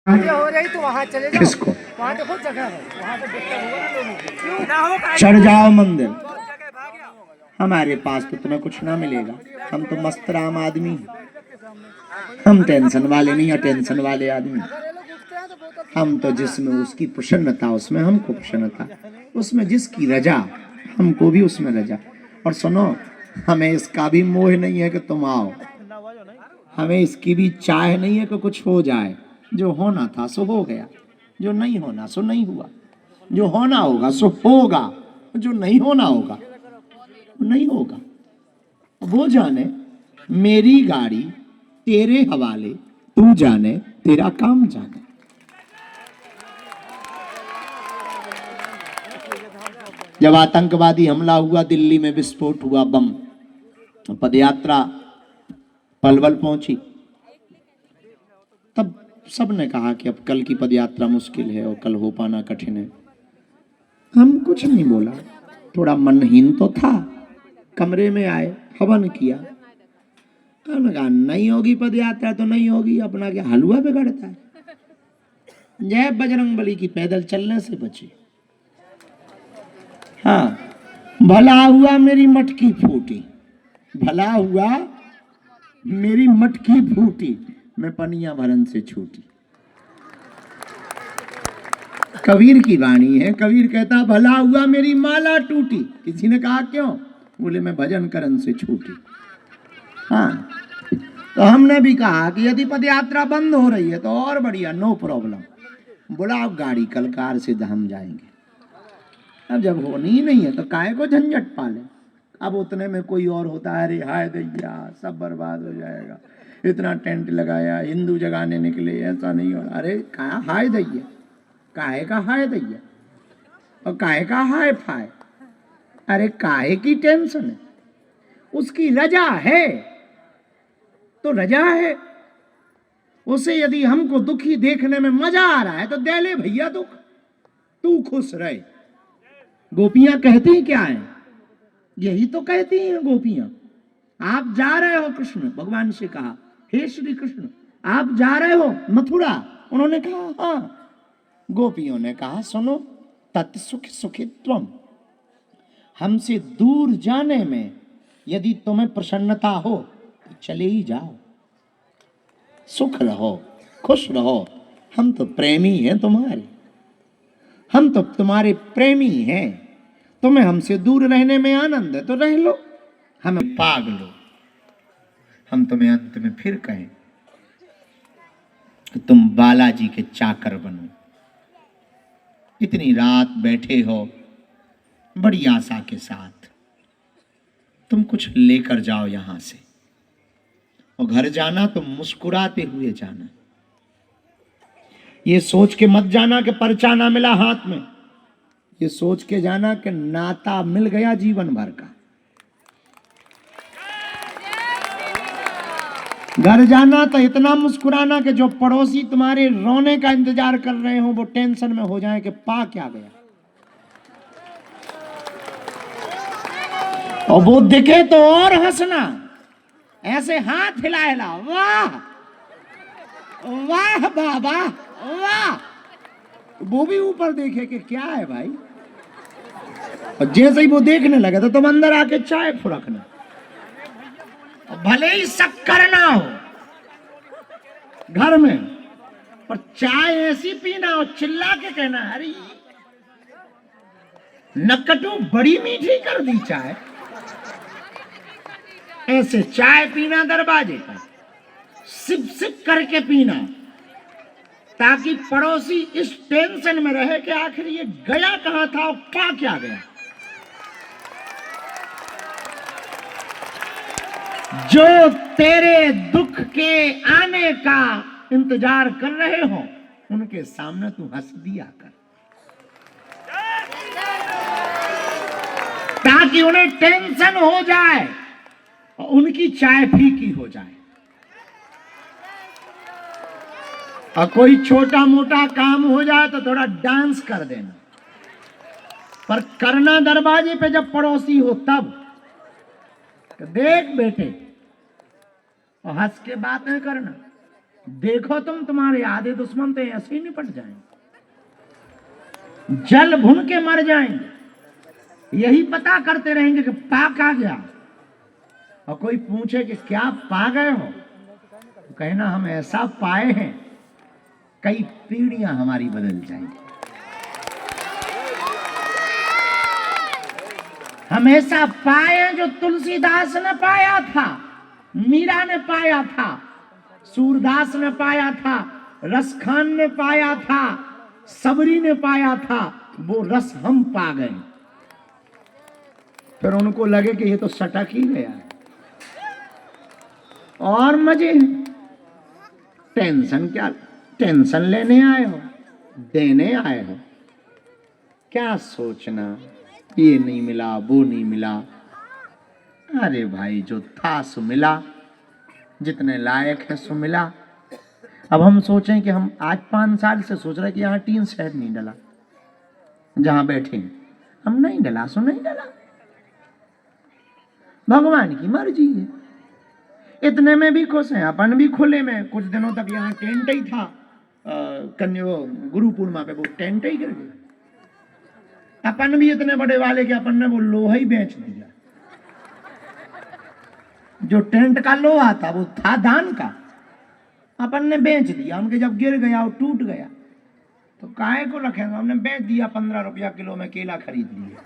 हो रही तो वहाँ चले जाओ। किसको? वहाँ तो बहुत जगह है, वहाँ तो डिस्टर्ब होगा ना लोगों को। क्यों ना हो? चढ़ जाओ मंदिर। हमारे पास तो तुम्हें कुछ ना मिलेगा, हम तो मस्त राम आदमी हैं। हम टेंशन वाले नहीं है, टेंशन वाले आदमी। हम तो जिसमें उसकी प्रसन्नता उसमें हमको प्रसन्नता, उसमें जिसकी रजा हमको भी उसमें रजा। और सुनो, हमें इसका भी मोह नहीं है कि तुम आओ, हमें इसकी भी चाह नहीं है कि कुछ हो जाए। जो होना था सो हो गया, जो नहीं होना सो नहीं हुआ। जो होना होगा सो होगा, जो नहीं होना होगा वो नहीं होगा। वो जाने मेरी गाड़ी तेरे हवाले, तू जाने तेरा काम जाने। जब आतंकवादी हमला हुआ, दिल्ली में विस्फोट हुआ, बम, पदयात्रा पलवल पहुंची, तब सबने कहा कि अब कल की पदयात्रा मुश्किल है और कल हो पाना कठिन है। हम कुछ नहीं बोला, थोड़ा मनहीन तो था। कमरे में आए, हवन किया, हमने कहा नहीं होगी पदयात्रा तो नहीं होगी, अपना क्या हलवा बिगड़ता है। जय बजरंगबली की पैदल चलने से बची। हाँ, भला हुआ मेरी मटकी फूटी, भला हुआ मेरी मटकी फूटी, मैं पनिया भरन से छूटी। कबीर की वाणी है, कबीर कहता भला हुआ मेरी माला टूटी। किसी ने कहा क्यों? बोले मैं भजन करन से छूटी। हाँ, तो हमने भी कहा कि यदि पदयात्रा बंद हो रही है तो और बढ़िया, नो प्रॉब्लम, बुलाओ गाड़ी, कल कार से हम जाएंगे। अब जब होनी ही नहीं है तो काहे को झंझट पाले। अब उतने में कोई और होता है, अरे हाय दैया सब बर्बाद हो जाएगा, इतना टेंट लगाया, हिंदू जगाने निकले, ऐसा नहीं हो। अरे कहा हाय दैया, काहे का हाय दैया और काहे का हाय फाय? अरे काहे की टेंशन है? उसकी रजा है तो रजा है। उसे यदि हमको दुखी देखने में मजा आ रहा है तो दे ले भैया दुख, तू खुश रहे। गोपियां कहती क्या है? यही तो कहती हैं गोपियां। आप जा रहे हो, कृष्ण भगवान से कहा, हे श्री कृष्ण आप जा रहे हो मथुरा? उन्होंने कहा हाँ। गोपियों ने कहा सुनो, तत्सुख सुखित्वम, हमसे दूर जाने में यदि तुम्हें प्रसन्नता हो तो चले ही जाओ, सुख रहो, खुश रहो। हम तो प्रेमी हैं तुम्हारे, हम तो तुम्हारे प्रेमी हैं। तुम्हें हमसे दूर रहने में आनंद है तो रह लो, हमें पाग लो। हम तुम्हें अंत में फिर कहें कि तुम बालाजी के चाकर बनो। इतनी रात बैठे हो बड़ी आशा के साथ, तुम कुछ लेकर जाओ यहां से, और घर जाना तो मुस्कुराते हुए जाना। ये सोच के मत जाना कि पर्चा ना मिला हाथ में, ये सोच के जाना कि नाता मिल गया जीवन भर का। घर जाना तो इतना मुस्कुराना कि जो पड़ोसी तुम्हारे रोने का इंतजार कर रहे हो वो टेंशन में हो जाए कि पा क्या गया, और वो दिखे तो और हंसना, ऐसे हाथ हिला हिला, वाह वाह बाबा वाह। वो भी ऊपर देखे कि क्या है भाई, और जैसे ही वो देखने लगे तो तुम अंदर आके चाय फुरकना, भले ही शक्कर ना हो घर में, पर चाय ऐसी पीना और चिल्ला के कहना अरे नकटू बड़ी मीठी कर दी चाय। ऐसे चाय पीना दरवाजे पर, सिप सिप करके पीना, ताकि पड़ोसी इस टेंशन में रहे कि आखिर ये गया कहां था और पा क्या गया। जो तेरे दुख के आने का इंतजार कर रहे हो उनके सामने तू हंस दिया कर, ताकि उन्हें टेंशन हो जाए और उनकी चाय फीकी हो जाए। और कोई छोटा मोटा काम हो जाए तो थोड़ा डांस कर देना, पर करना दरवाजे पे जब पड़ोसी हो तब। तो देख बेटे, और हंस के बातें करना, देखो तुम, तुम्हारे आधे दुश्मन तो ऐसे ही निपट जाएंगे, जल भुन के मर जाएंगे। यही पता करते रहेंगे कि पा क्या गया, और कोई पूछे कि क्या पा गए हो, तो कहना हम ऐसा पाए हैं कई पीढ़ियां हमारी बदल जाएंगी। हम ऐसा पाए जो तुलसीदास ने पाया था, मीरा ने पाया था, सूरदास ने पाया था, रसखान ने पाया था, सबरी ने पाया था, वो रस हम पा गए। फिर उनको लगे कि ये तो सटक ही गया और मजे हैं। टेंशन क्या, टेंशन लेने आए हो, देने आए हो, क्या सोचना ये नहीं मिला वो नहीं मिला। अरे भाई जो था सो मिला, जितने लायक है सो मिला। अब हम सोचें कि हम आज 5 साल से सोच रहे कि यहाँ टीन शेड नहीं डला, जहां बैठे हम नहीं डला सो नहीं डला, भगवान की मर्जी है। इतने में भी खुश हैं, अपन भी खुले में। कुछ दिनों तक यहाँ टेंट ही था, गुरु पूर्णिमा पे वो टेंट ही गिर गया। अपन भी इतने बड़े वाले कि अपन ने वो लोहा ही बेच दिया। जो टेंट का लोहा था वो था दान का, अपन ने बेच दिया। उनके जब गिर गया और टूट गया तो काहे को रखेंगे, हमने बेच दिया। 15 रुपया किलो में केला खरीद लिया,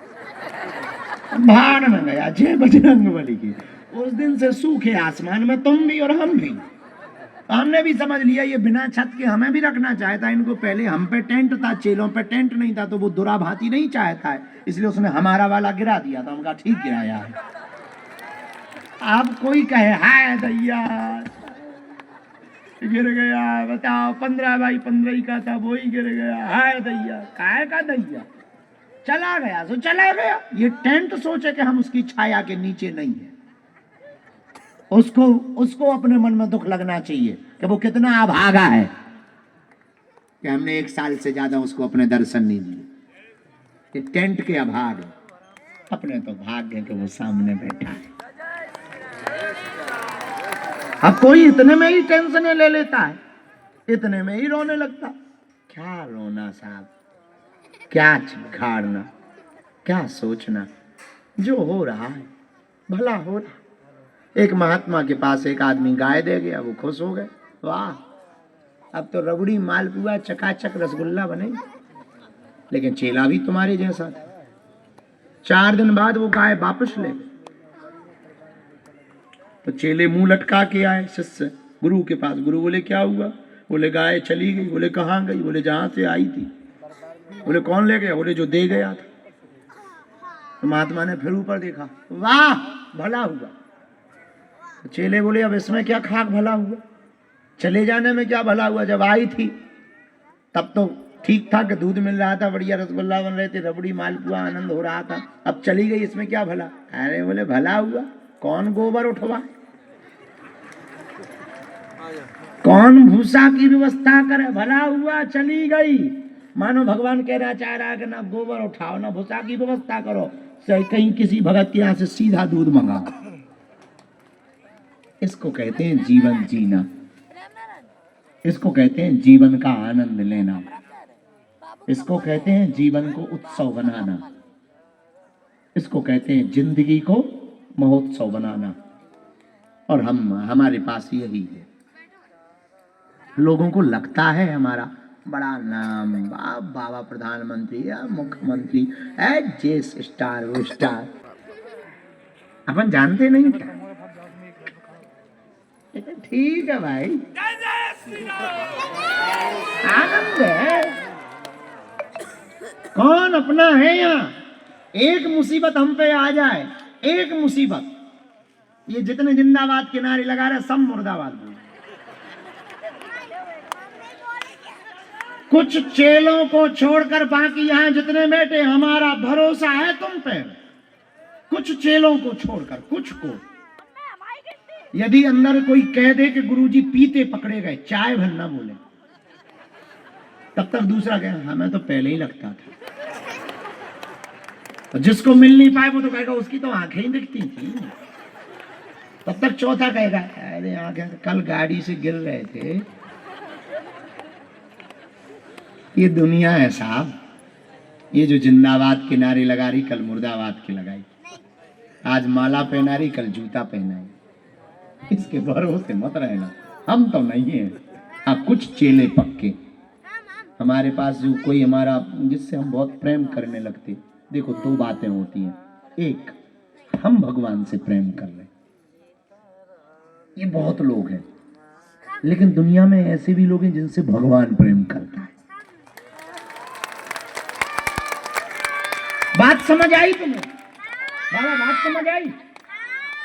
भाड़ में गया जय बजरंगबली की। उस दिन से सूखे आसमान में तुम भी और हम भी। हमने भी समझ लिया ये बिना छत के हमें भी रखना चाहता है। इनको पहले हम पे टेंट था, चेलों पे टेंट नहीं था, तो वो दुरा भांति नहीं चाहता है, इसलिए उसने हमारा वाला गिरा दिया था। उनका ठीक गिराया है। अब कोई कहे हाय दैया गिर गया, बताओ 15 बाई 15 ही का था, वो ही गिर गया, हाय दैया। काहे का दैया, चला गया सो चला गया। ये टेंट सोचे कि हम उसकी छाया के नीचे नहीं है। उसको अपने मन में दुख लगना चाहिए कि वो कितना अभागा है कि हमने 1 साल से ज्यादा उसको अपने दर्शन नहीं दिए। ये टेंट के अभाग है, अपने तो भाग्य है कि वो सामने बैठा है। अब कोई इतने में ही टेंशन ले लेता है, इतने में ही रोने लगता। क्या रोना साहब, क्या चिखाड़ना, क्या सोचना। जो हो रहा है भला हो रहा। एक महात्मा के पास एक आदमी गाय दे गया, वो खुश हो गए, वाह अब तो रबड़ी मालपुआ चकाचक रसगुल्ला बने। लेकिन चेला भी तुम्हारे जैसा था। 4 दिन बाद वो गाय वापस ले गए। तो चेले मुंह लटका के आए शिष्य गुरु के पास। गुरु बोले क्या हुआ? बोले गाय चली गई। बोले कहाँ गई? बोले जहां से आई थी। बोले कौन ले गया? बोले जो दे गया था। तो महात्मा ने फिर ऊपर देखा, वाह भला हुआ। तो चेले बोले अब इसमें क्या खाक भला हुआ, चले जाने में क्या भला हुआ। जब आई थी तब तो ठीक था कि दूध मिल रहा था, बढ़िया रसगुल्ला बन रहे थे, रबड़ी मालपुआ आनंद हो रहा था। अब चली गई, इसमें क्या भला? अरे बोले भला हुआ, कौन गोबर उठवा, कौन भूसा की व्यवस्था करे, भला हुआ चली गई। मानो भगवान कहना चाह रहा है कि ना गोबर उठाओ ना भूसा की व्यवस्था करो, कहीं किसी भगत के यहाँ से सीधा दूध मंगाओ। इसको कहते हैं जीवन जीना, इसको कहते हैं जीवन का आनंद लेना, इसको कहते हैं जीवन को उत्सव बनाना, इसको कहते हैं जिंदगी को महोत्सव बनाना। और हमारे पास यही है। लोगों को लगता है हमारा बड़ा नाम, बाबा प्रधानमंत्री या मुख्यमंत्री है, जे स्टार वो स्टार, अपन जानते नहीं क्या। ठीक है भाई, आनंद है। कौन अपना है यहाँ? एक मुसीबत हम पे आ जाए, एक मुसीबत, ये जितने जिंदाबाद के नारे लगा रहे सब मुर्दाबाद बोल। कुछ चेलों को छोड़कर बाकी यहाँ जितने बैठे, हमारा भरोसा है तुम पे। कुछ चेलों को छोड़कर, कुछ को, यदि अंदर कोई कह दे कि गुरुजी पीते पकड़े गए, चाय भर ना बोले, तब तक दूसरा कहे हमें तो पहले ही लगता था। तो जिसको मिल नहीं पाए वो तो कहेगा उसकी तो आंखें ही दिखती थी। तब तक चौथा कहेगा अरे आंखें कल गाड़ी से गिर रहे थे, ये दुनिया है साहब। ये जो जिंदाबाद के नारे लगा रही, कल मुर्दाबाद के लगाई। आज माला पहना रही, कल जूता पहनाई। इसके भरोसे मत रहना, हम तो नहीं है। हाँ, कुछ चेले पक्के हमारे पास, जो कोई हमारा जिससे हम बहुत प्रेम करने लगते। देखो, दो बातें होती हैं। एक, हम भगवान से प्रेम कर रहे, ये बहुत लोग हैं। लेकिन दुनिया में ऐसे भी लोग हैं जिनसे भगवान प्रेम करता है। बात समझ आई तुम्हें बाबा? बात समझ आई?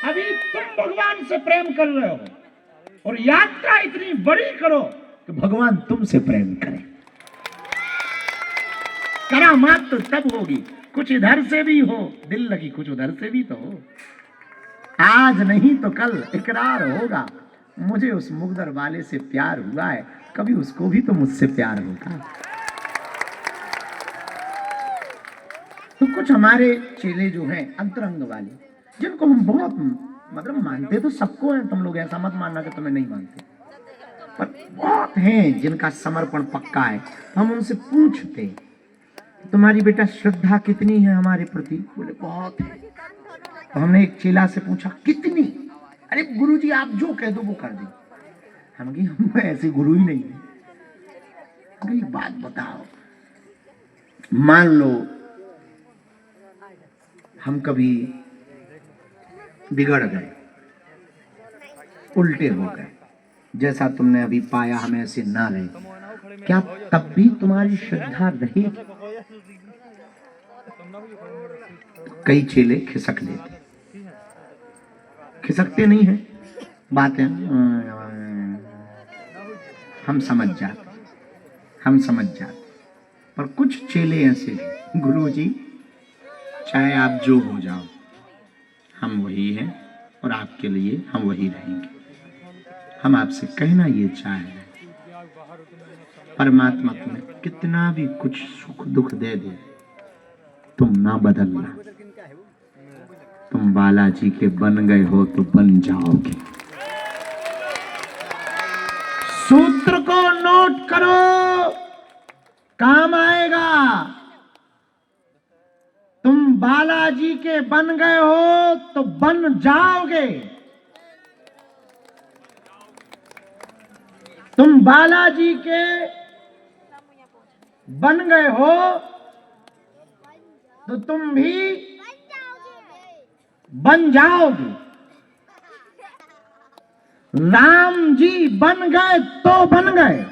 अभी तुम भगवान से प्रेम कर रहे हो और यात्रा इतनी बड़ी करो कि भगवान तुमसे प्रेम करे। करामात तो तब होगी, कुछ इधर से भी हो, दिल लगी कुछ उधर से भी तो हो। आज नहीं तो कल इकरार होगा, मुझे उस मुगदर वाले से प्यार हुआ है, कभी उसको भी तो मुझसे प्यार होगा। तो कुछ हमारे चेले जो हैं अंतरंग वाले, जिनको हम बहुत मतलब मानते तो सबको हैं, तुम लोग ऐसा मत मानना कि तुम्हें नहीं मानते, पर बहुत हैं जिनका समर्पण पक्का है। हम उनसे पूछते, तुम्हारी बेटा श्रद्धा कितनी है हमारे प्रति? बोले बहुत है। तो हमने एक चेला से पूछा, कितनी? अरे गुरुजी आप जो कह दो वो कर दे। हम कहे हम ऐसे गुरु ही नहीं है। एक बात बताओ, मान लो हम कभी बिगड़ गए, उल्टे हो गए, जैसा तुमने अभी पाया हम ऐसे ना रहे, क्या तब भी तुम्हारी श्रद्धा रहेगी? कई चेले खिसक लेते, खिसकते नहीं है, बातें हम समझ जाते, पर कुछ चेले ऐसे हैं, गुरुजी चाहे आप जो हो जाओ, हम वही हैं और आपके लिए हम वही रहेंगे। हम आपसे कहना ये चाह रहे हैं, परमात्मा तुम्हें कितना भी कुछ सुख दुख दे दे, तुम ना बदलना। तुम बालाजी के बन गए हो तो बन जाओगे। सूत्र को नोट करो, काम आएगा। तुम बालाजी के बन गए हो तो बन जाओगे। तुम बालाजी के बन गए हो तो तुम भी बन जाओगे। राम जी बन गए तो बन गए,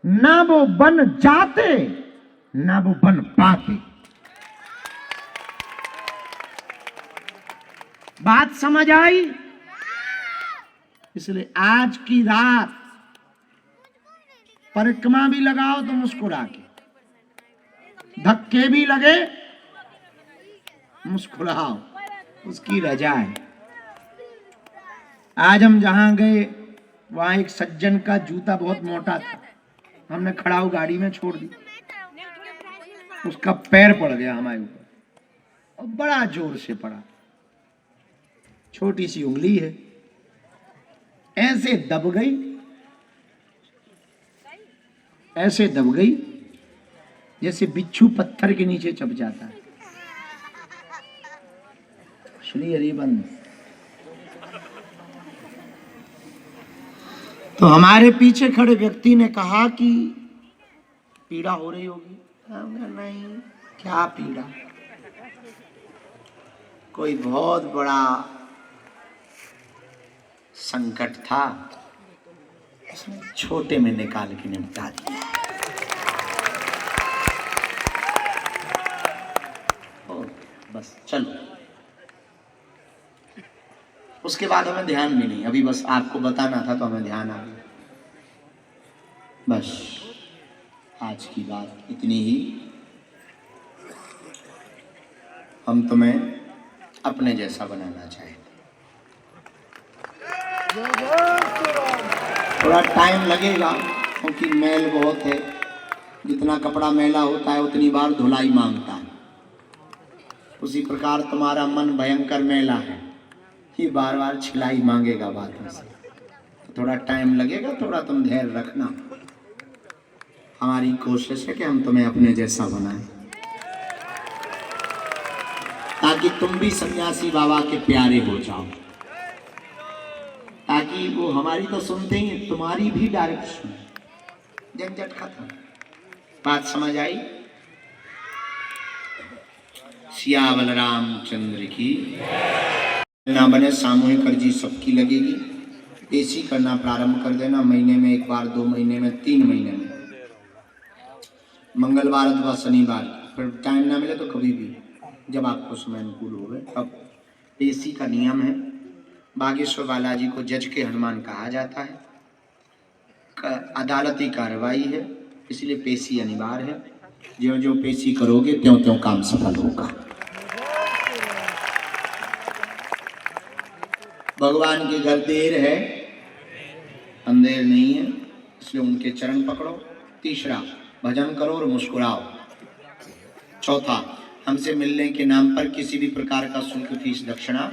ना वो बन जाते ना वो बन पाते। बात समझ आई? इसलिए आज की रात परिक्रमा भी लगाओ तो मुस्कुरा के, धक्के भी लगे मुस्कुराओ, उसकी रजा है। आज हम जहां गए वहां एक सज्जन का जूता बहुत मोटा था, हमने खड़ाऊ गाड़ी में छोड़ दी, उसका पैर पड़ गया हमारे ऊपर और बड़ा जोर से पड़ा। छोटी सी उंगली है, ऐसे दब गई, ऐसे दब गई जैसे बिच्छू पत्थर के नीचे चप जाता है। श्री हरिबंद। तो हमारे पीछे खड़े व्यक्ति ने कहा कि पीड़ा हो रही होगी। नहीं, क्या पीड़ा? कोई बहुत बड़ा संकट था, उसने छोटे में निकाल के निपटा दिया। बस चलो, उसके बाद हमें ध्यान भी नहीं, अभी बस आपको बताना था तो हमें ध्यान आ गया। बस आज की बात इतनी ही। हम तुम्हें अपने जैसा बनाना चाहेंगे। थोड़ा टाइम लगेगा क्योंकि मैल बहुत है, जितना कपड़ा मैला होता है उतनी बार धुलाई मांगता है। उसी प्रकार तुम्हारा मन भयंकर मैला है, ये बार बार छिलाई मांगेगा बातों से। थोड़ा टाइम लगेगा, थोड़ा तुम धैर्य रखना। हमारी कोशिश है कि हम तुम्हें अपने जैसा बनाएं, ताकि तुम भी सन्यासी बाबा के प्यारे हो जाओ, ताकि वो हमारी तो सुनते ही तुम्हारी भी डायरेक्ट सुने। झंझट खत्म। बात समझ आई? सियावल रामचंद्र की ना बने। सामूहिक अर्जी सबकी लगेगी। पेशी करना प्रारंभ कर देना, महीने में एक बार, 2 महीने में, 3 महीने में, मंगलवार अथवा शनिवार। फिर टाइम ना मिले तो कभी भी, जब आपको समय अनुकूल हो गए। अब पेशी का नियम है, बागेश्वर बालाजी को जज के हनुमान कहा जाता है, अदालती कार्रवाई है, इसलिए पेशी अनिवार्य है। ज्यों ज्यों पेशी करोगे त्यों त्यों काम सफल होगा। भगवान के घर देर है, अंधेर नहीं है, इसलिए उनके चरण पकड़ो। तीसरा, भजन करो और मुस्कुराओ। चौथा, हमसे मिलने के नाम पर किसी भी प्रकार का शुल्क, फीस, दक्षिणा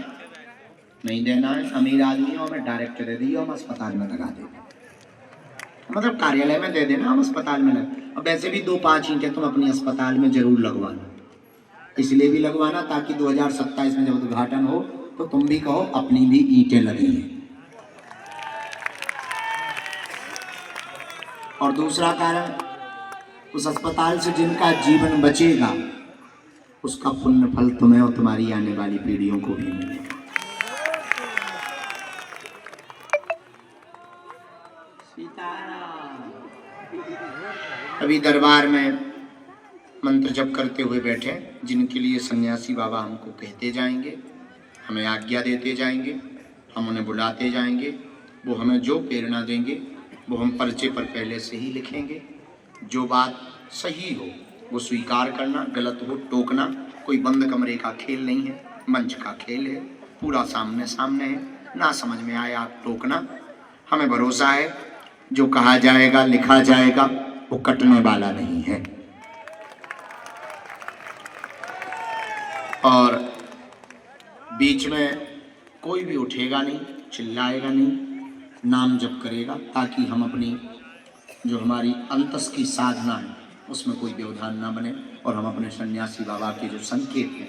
नहीं देना है। अमीर आदमियों में डायरेक्ट दे दिए, हम अस्पताल में लगा देंगे, मतलब कार्यालय में दे देना, हम अस्पताल में लगा। अब वैसे भी 2-5 ईंटें तुम अपनी अस्पताल में जरूर लगवाना, इसलिए भी लगवाना ताकि 2027 में जब उद्घाटन हो तो तुम भी कहो अपनी भी ईंटें लगी हैं। और दूसरा कारण, उस अस्पताल से जिनका जीवन बचेगा उसका पुण्य फल तुम्हें और तुम्हारी आने वाली पीढ़ियों को भी मिलेगा। अभी दरबार में मंत्र जप करते हुए बैठे, जिनके लिए सन्यासी बाबा हमको कहते जाएंगे, हमें आज्ञा देते जाएंगे, हम उन्हें बुलाते जाएंगे, वो हमें जो प्रेरणा देंगे वो हम पर्चे पर पहले से ही लिखेंगे। जो बात सही हो वो स्वीकार करना, गलत हो टोकना। कोई बंद कमरे का खेल नहीं है, मंच का खेल है, पूरा सामने सामने है। ना समझ में आए आप टोकना। हमें भरोसा है जो कहा जाएगा, लिखा जाएगा, वो कटने वाला नहीं है। और बीच में कोई भी उठेगा नहीं, चिल्लाएगा नहीं, नाम जप करेगा, ताकि हम अपनी जो हमारी अंतस की साधना है उसमें कोई व्यवधान ना बने, और हम अपने सन्यासी बाबा के जो संकेत हैं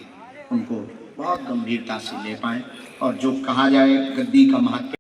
उनको बहुत गंभीरता से ले पाएँ। और जो कहा जाए गद्दी का महत्व